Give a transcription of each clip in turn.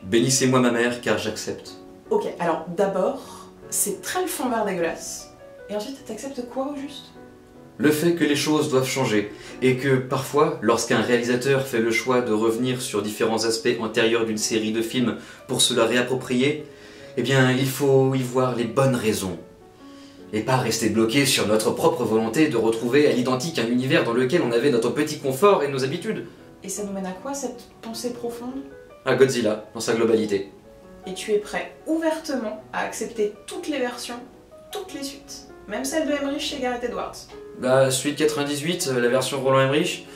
Bénissez-moi ma mère, car j'accepte. Ok, alors d'abord, c'est très le fond vert dégueulasse. Et ensuite, t'acceptes quoi au juste? Le fait que les choses doivent changer, et que parfois, lorsqu'un réalisateur fait le choix de revenir sur différents aspects antérieurs d'une série de films pour se la réapproprier, eh bien, il faut y voir les bonnes raisons. Et pas rester bloqué sur notre propre volonté de retrouver à l'identique un univers dans lequel on avait notre petit confort et nos habitudes. Et ça nous mène à quoi, cette pensée profonde? À Godzilla, dans sa globalité. Et tu es prêt ouvertement à accepter toutes les versions, toutes les suites, même celle de Emmerich chez Gareth Edwards. Bah, suite 98, la version Roland Emmerich,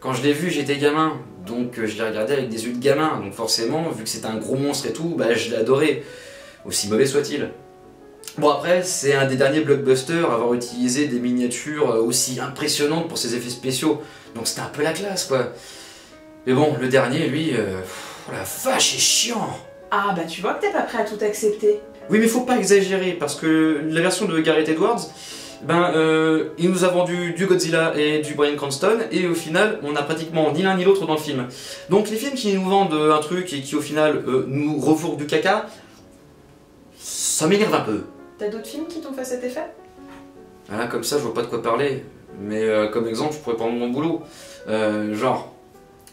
quand je l'ai vu, j'étais gamin, donc je l'ai regardé avec des yeux de gamin, donc forcément, vu que c'était un gros monstre et tout, bah je l'ai adoré, aussi mauvais soit-il. Bon après, c'est un des derniers blockbusters à avoir utilisé des miniatures aussi impressionnantes pour ses effets spéciaux, donc c'était un peu la classe quoi. Mais bon, le dernier, lui, oh la vache, est chiant. Ah bah tu vois que t'es pas prêt à tout accepter. Oui mais faut pas exagérer, parce que la version de Gareth Edwards, il nous a vendu du Godzilla et du Bryan Cranston, et au final, on n'a pratiquement ni l'un ni l'autre dans le film. Donc les films qui nous vendent un truc et qui au final nous refourguent du caca, ça m'énerve un peu. T'as d'autres films qui t'ont fait cet effet? Voilà, comme ça, je vois pas de quoi parler. Mais comme exemple, je pourrais prendre mon boulot. Genre,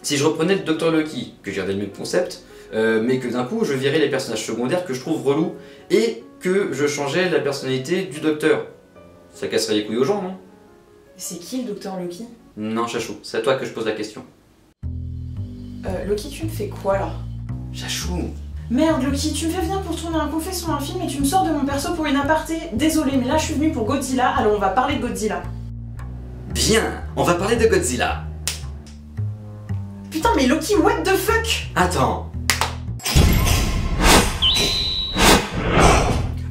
si je reprenais le Dr. Lucky, que j'ai gardé le même concept, mais que d'un coup, je virais les personnages secondaires que je trouve relous, et que je changeais la personnalité du docteur. Ça casserait les couilles aux gens, non? C'est qui le Dr. Loki? Non, Chachou, c'est à toi que je pose la question. Loki, tu me fais quoi là? Chachou. Merde Loki, tu me fais venir pour tourner un confession un film et tu me sors de mon perso pour une aparté. Désolé, mais là je suis venue pour Godzilla, alors on va parler de Godzilla. Bien, on va parler de Godzilla. Putain mais Loki, what the fuck? Attends.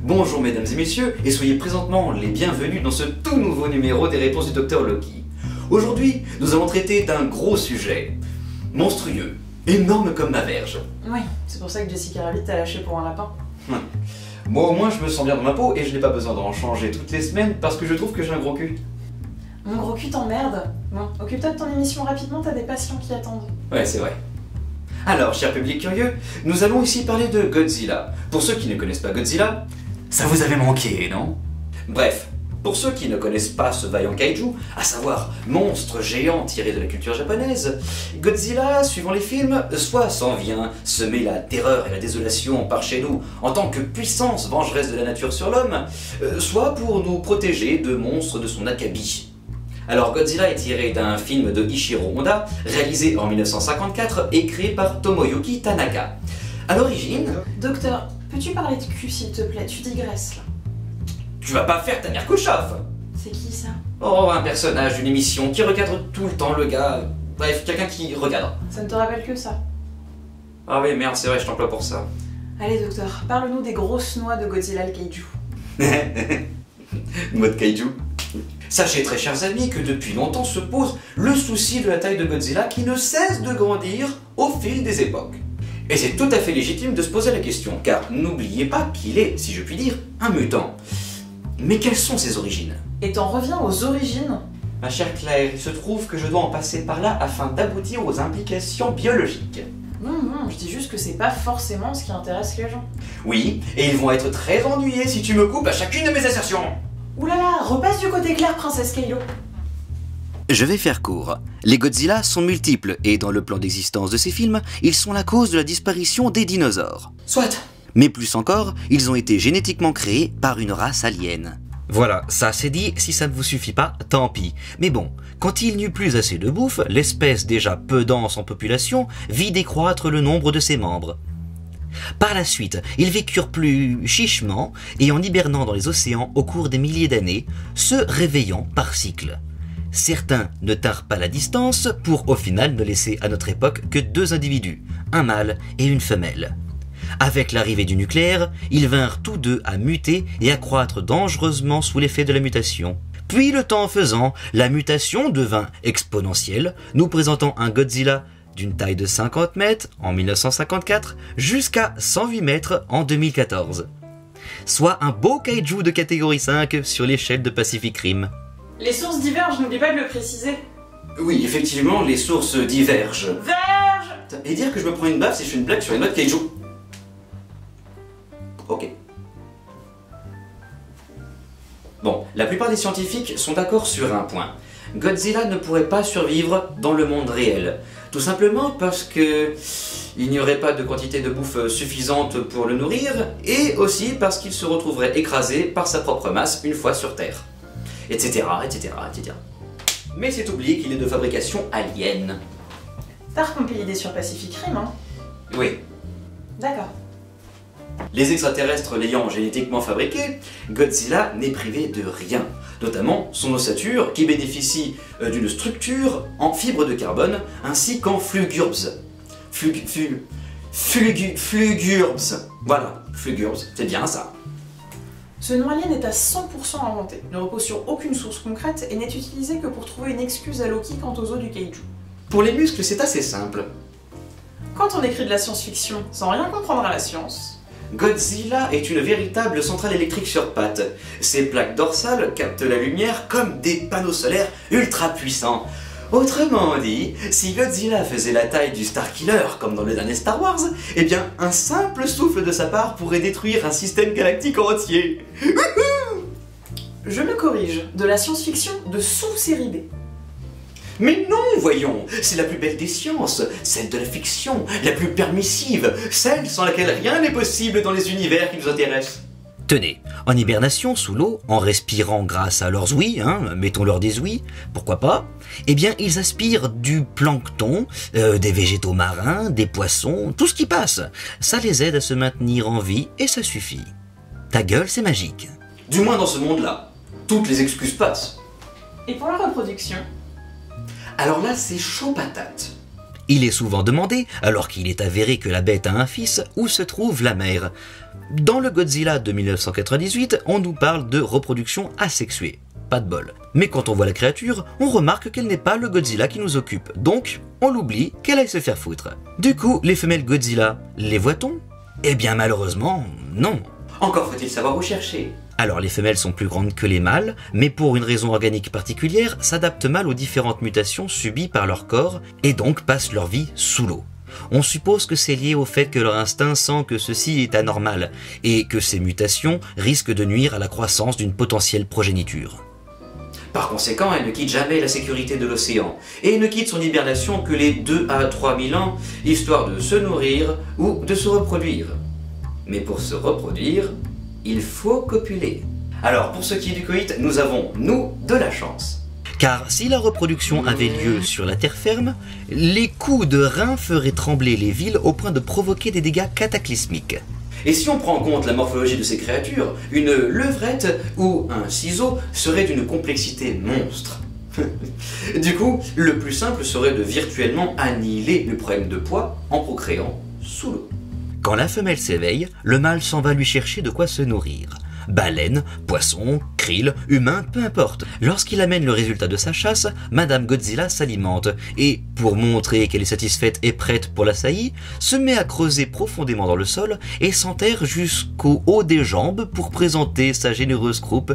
Bonjour mesdames et messieurs, et soyez présentement les bienvenus dans ce tout nouveau numéro des réponses du Dr. Loki. Aujourd'hui, nous allons traiter d'un gros sujet. Monstrueux, énorme comme ma verge. Oui, c'est pour ça que Jessica Rabbit t'a lâché pour un lapin. Moi au moins je me sens bien dans ma peau et je n'ai pas besoin d'en changer toutes les semaines parce que je trouve que j'ai un gros cul. Mon gros cul t'emmerde. Bon, occupe-toi de ton émission rapidement, t'as des patients qui attendent. Ouais, c'est vrai. Alors, cher public curieux, nous allons ici parler de Godzilla. Pour ceux qui ne connaissent pas Godzilla, ça vous avait manqué, non? Bref, pour ceux qui ne connaissent pas ce vaillant kaiju, à savoir monstre géant tiré de la culture japonaise, Godzilla, suivant les films, soit s'en vient semer la terreur et la désolation par chez nous en tant que puissance vengeresse de la nature sur l'homme, soit pour nous protéger de monstres de son acabit. Alors Godzilla est tiré d'un film de Ishiro Honda, réalisé en 1954 et créé par Tomoyuki Tanaka. À l'origine... Docteur, peux-tu parler de cul s'il te plaît? Tu digresses là. Tu vas pas faire ta mère Khrouchtchev. C'est qui ça? Oh, un personnage d'une émission qui recadre tout le temps le gars... Bref, quelqu'un qui recadre. Ça ne te rappelle que ça. Ah oui, merde, c'est vrai, je t'emploie pour ça. Allez docteur, parle-nous des grosses noix de Godzilla le kaiju. Mode kaiju. Sachez très chers amis que depuis longtemps se pose le souci de la taille de Godzilla qui ne cesse de grandir au fil des époques. Et c'est tout à fait légitime de se poser la question, car n'oubliez pas qu'il est, si je puis dire, un mutant. Mais quelles sont ses origines? Et t'en reviens aux origines? Ma chère Claire, il se trouve que je dois en passer par là afin d'aboutir aux implications biologiques. Non, je dis juste que c'est pas forcément ce qui intéresse les gens. Oui, et ils vont être très ennuyés si tu me coupes à chacune de mes assertions. Oulala, repasse du côté clair, princesse Kaido. Je vais faire court. Les Godzilla sont multiples et dans le plan d'existence de ces films, ils sont la cause de la disparition des dinosaures. Soit. Mais plus encore, ils ont été génétiquement créés par une race alien. Voilà, ça c'est dit, si ça ne vous suffit pas, tant pis. Mais bon, quand il n'y eut plus assez de bouffe, l'espèce déjà peu dense en population vit décroître le nombre de ses membres. Par la suite, ils vécurent plus chichement et en hibernant dans les océans au cours des milliers d'années, se réveillant par cycle. Certains ne tinrent pas la distance pour au final ne laisser à notre époque que 2 individus, un mâle et une femelle. Avec l'arrivée du nucléaire, ils vinrent tous deux à muter et à croître dangereusement sous l'effet de la mutation. Puis le temps faisant, la mutation devint exponentielle, nous présentant un Godzilla d'une taille de 50 mètres en 1954 jusqu'à 108 mètres en 2014. Soit un beau kaiju de catégorie 5 sur l'échelle de Pacific Rim. Les sources divergent, n'oublie pas de le préciser. Oui, effectivement, les sources divergent. Verge! Et dire que je me prends une baffe si je fais une blague sur une autre kaiju. Ok. Bon, la plupart des scientifiques sont d'accord sur un point. Godzilla ne pourrait pas survivre dans le monde réel. Tout simplement parce que il n'y aurait pas de quantité de bouffe suffisante pour le nourrir, et aussi parce qu'il se retrouverait écrasé par sa propre masse une fois sur Terre. Etc, etc, etc. Mais c'est oublié qu'il est de fabrication alien. T'as recompilé des sur Pacific Rim, hein? Oui. D'accord. Les extraterrestres l'ayant génétiquement fabriqué, Godzilla n'est privé de rien, notamment son ossature qui bénéficie d'une structure en fibre de carbone ainsi qu'en flugurbs. Flugurbs. Voilà, flugurbs, c'est bien ça. Ce nom alien est à 100% inventé, ne repose sur aucune source concrète et n'est utilisé que pour trouver une excuse à Loki quant aux os du kaiju. Pour les muscles, c'est assez simple. Quand on écrit de la science-fiction sans rien comprendre à la science, Godzilla est une véritable centrale électrique sur pattes. Ses plaques dorsales captent la lumière comme des panneaux solaires ultra puissants. Autrement dit, si Godzilla faisait la taille du Starkiller comme dans le dernier Star Wars, eh bien un simple souffle de sa part pourrait détruire un système galactique entier. je me corrige, de la science-fiction de sous-série B. Mais non, voyons, c'est la plus belle des sciences, celle de la fiction, la plus permissive, celle sans laquelle rien n'est possible dans les univers qui nous intéressent. Tenez, en hibernation sous l'eau, en respirant grâce à leurs ouïes, mettons-leur des ouïes, pourquoi pas, eh bien ils aspirent du plancton, des végétaux marins, des poissons, tout ce qui passe. Ça les aide à se maintenir en vie et ça suffit. Ta gueule, c'est magique. Du moins dans ce monde-là, toutes les excuses passent. Et pour la reproduction? Alors là, c'est chaud patate. Il est souvent demandé, alors qu'il est avéré que la bête a un fils, où se trouve la mère. Dans le Godzilla de 1998, on nous parle de reproduction asexuée. Pas de bol. Mais quand on voit la créature, on remarque qu'elle n'est pas le Godzilla qui nous occupe. Donc, on l'oublie, qu'elle aille se faire foutre. Du coup, les femelles Godzilla, les voit-on? Eh bien malheureusement, non. Encore faut-il savoir où chercher. Alors les femelles sont plus grandes que les mâles, mais pour une raison organique particulière, s'adaptent mal aux différentes mutations subies par leur corps et donc passent leur vie sous l'eau. On suppose que c'est lié au fait que leur instinct sent que ceci est anormal et que ces mutations risquent de nuire à la croissance d'une potentielle progéniture. Par conséquent, elle ne quitte jamais la sécurité de l'océan et ne quitte son hibernation que les 2 à 3 000 ans, histoire de se nourrir ou de se reproduire. Mais pour se reproduire, il faut copuler. Alors, pour ce qui est du coït, nous avons, nous, de la chance. Car si la reproduction avait lieu sur la terre ferme, les coups de rein feraient trembler les villes au point de provoquer des dégâts cataclysmiques. Et si on prend en compte la morphologie de ces créatures, une levrette ou un ciseau serait d'une complexité monstre. Du coup, le plus simple serait de virtuellement annihiler le problème de poids en procréant sous l'eau. Quand la femelle s'éveille, le mâle s'en va lui chercher de quoi se nourrir. Baleine, poisson, krill, humain, peu importe. Lorsqu'il amène le résultat de sa chasse, Madame Godzilla s'alimente et, pour montrer qu'elle est satisfaite et prête pour la saillie, se met à creuser profondément dans le sol et s'enterre jusqu'au haut des jambes pour présenter sa généreuse croupe,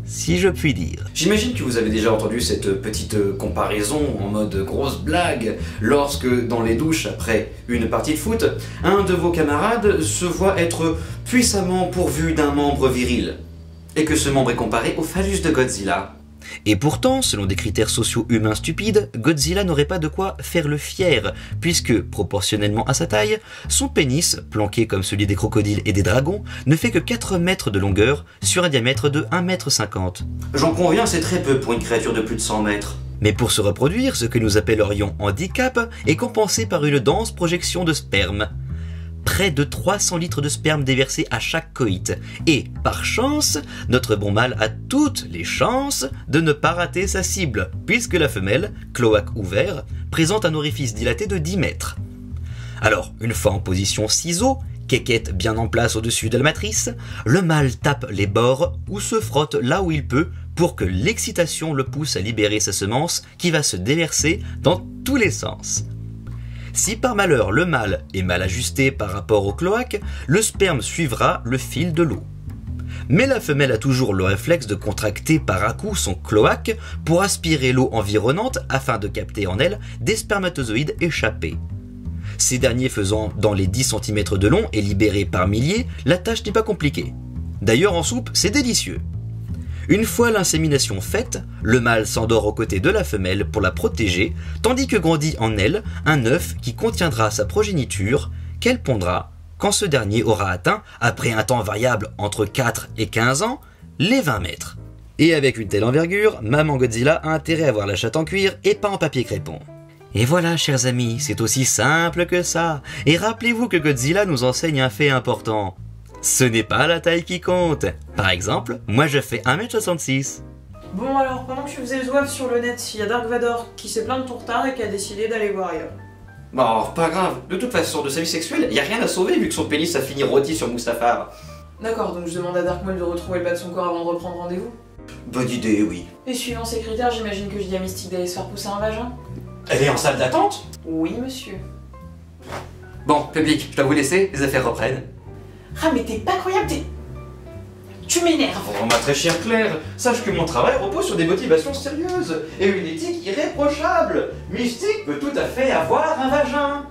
si je puis dire. J'imagine que vous avez déjà entendu cette petite comparaison en mode grosse blague lorsque, dans les douches après une partie de foot, un de vos camarades se voit être puissamment pourvu d'un membre viril, et que ce membre est comparé au phallus de Godzilla. Et pourtant, selon des critères sociaux humains stupides, Godzilla n'aurait pas de quoi faire le fier, puisque, proportionnellement à sa taille, son pénis, planqué comme celui des crocodiles et des dragons, ne fait que 4 mètres de longueur sur un diamètre de 1,50 m. J'en conviens, c'est très peu pour une créature de plus de 100 mètres. Mais pour se reproduire, ce que nous appellerions handicap est compensé par une dense projection de sperme. Près de 300 litres de sperme déversés à chaque coït. Et, par chance, notre bon mâle a toutes les chances de ne pas rater sa cible, puisque la femelle, cloaque ouvert, présente un orifice dilaté de 10 mètres. Alors, une fois en position ciseau, quéquette bien en place au-dessus de la matrice, le mâle tape les bords ou se frotte là où il peut pour que l'excitation le pousse à libérer sa semence qui va se déverser dans tous les sens. Si par malheur le mâle est mal ajusté par rapport au cloaque, le sperme suivra le fil de l'eau. Mais la femelle a toujours le réflexe de contracter par à-coup son cloaque pour aspirer l'eau environnante afin de capter en elle des spermatozoïdes échappés. Ces derniers faisant dans les 10 cm de long et libérés par milliers, la tâche n'est pas compliquée. D'ailleurs en soupe, c'est délicieux. Une fois l'insémination faite, le mâle s'endort aux côtés de la femelle pour la protéger, tandis que grandit en elle un œuf qui contiendra sa progéniture, qu'elle pondra quand ce dernier aura atteint, après un temps variable entre 4 et 15 ans, les 20 mètres. Et avec une telle envergure, Maman Godzilla a intérêt à avoir la chatte en cuir et pas en papier crépon. Et voilà, chers amis, c'est aussi simple que ça. Et rappelez-vous que Godzilla nous enseigne un fait important. Ce n'est pas la taille qui compte. Par exemple, moi je fais 1m66. Bon alors, pendant que je faisais le zouave sur le net, il y a Dark Vador qui s'est plaint de ton retard et qui a décidé d'aller voir ailleurs. Bon, pas grave. De toute façon, de sa vie sexuelle, y a rien à sauver vu que son pénis a fini rôti sur Mustafar. D'accord, donc je demande à Dark Maul de retrouver le bas de son corps avant de reprendre rendez-vous. Bonne idée, oui. Et suivant ces critères, j'imagine que je dis à Mystique d'aller se faire pousser un vagin? Elle est en salle d'attente? Oui, monsieur. Bon, public, je dois vous laisser, les affaires reprennent. Ah mais t'es pas croyable, tu m'énerves. Oh, ma très chère Claire, sache que mon travail repose sur des motivations sérieuses et une éthique irréprochable. Mystique peut tout à fait avoir un vagin.